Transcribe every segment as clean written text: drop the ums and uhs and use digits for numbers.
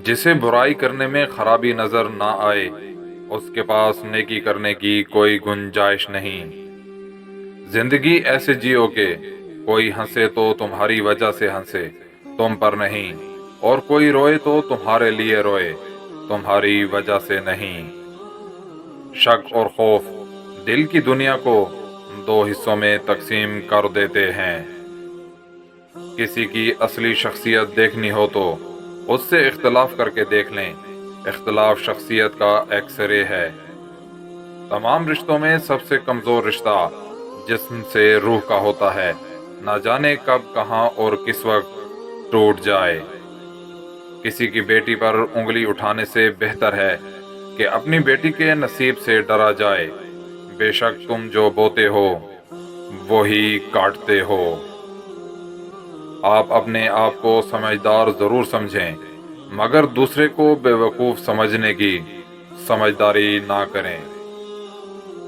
جسے برائی کرنے میں خرابی نظر نہ آئے اس کے پاس نیکی کرنے کی کوئی گنجائش نہیں۔ زندگی ایسے جیو کہ کوئی ہنسے تو تمہاری وجہ سے ہنسے، تم پر نہیں، اور کوئی روئے تو تمہارے لیے روئے، تمہاری وجہ سے نہیں۔ شک اور خوف دل کی دنیا کو دو حصوں میں تقسیم کر دیتے ہیں۔ کسی کی اصلی شخصیت دیکھنی ہو تو اس سے اختلاف کر کے دیکھ لیں، اختلاف شخصیت کا ایکس رے ہے۔ تمام رشتوں میں سب سے کمزور رشتہ جسم سے روح کا ہوتا ہے، نہ جانے کب کہاں اور کس وقت ٹوٹ جائے۔ کسی کی بیٹی پر انگلی اٹھانے سے بہتر ہے کہ اپنی بیٹی کے نصیب سے ڈرا جائے۔ بے شک تم جو بوتے ہو وہی کاٹتے ہو۔ آپ اپنے آپ کو سمجھدار ضرور سمجھیں مگر دوسرے کو بے وقوف سمجھنے کی سمجھداری نہ کریں۔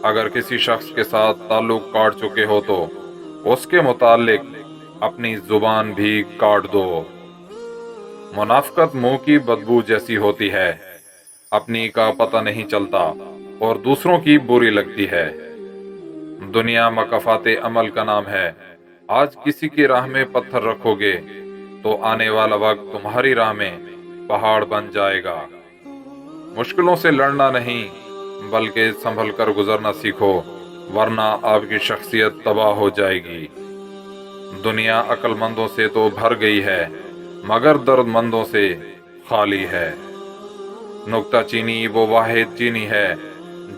اگر کسی شخص کے ساتھ تعلق کاٹ چکے ہو تو اس کے متعلق اپنی زبان بھی کاٹ دو۔ منافقت منہ کی بدبو جیسی ہوتی ہے، اپنی کا پتہ نہیں چلتا اور دوسروں کی بری لگتی ہے۔ دنیا مکافات عمل کا نام ہے۔ آج کسی کی راہ میں پتھر رکھو گے تو آنے والا وقت تمہاری راہ میں پہاڑ بن جائے گا۔ مشکلوں سے لڑنا نہیں بلکہ سنبھل کر گزرنا سیکھو، ورنہ آپ کی شخصیت تباہ ہو جائے گی۔ دنیا عقل مندوں سے تو بھر گئی ہے مگر درد مندوں سے خالی ہے۔ نکتہ چینی وہ واحد چینی ہے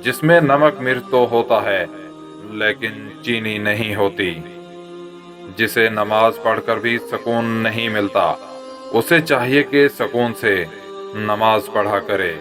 جس میں نمک مرچ تو ہوتا ہے لیکن چینی نہیں ہوتی۔ جسے نماز پڑھ کر بھی سکون نہیں ملتا اسے چاہیے کہ سکون سے نماز پڑھا کرے۔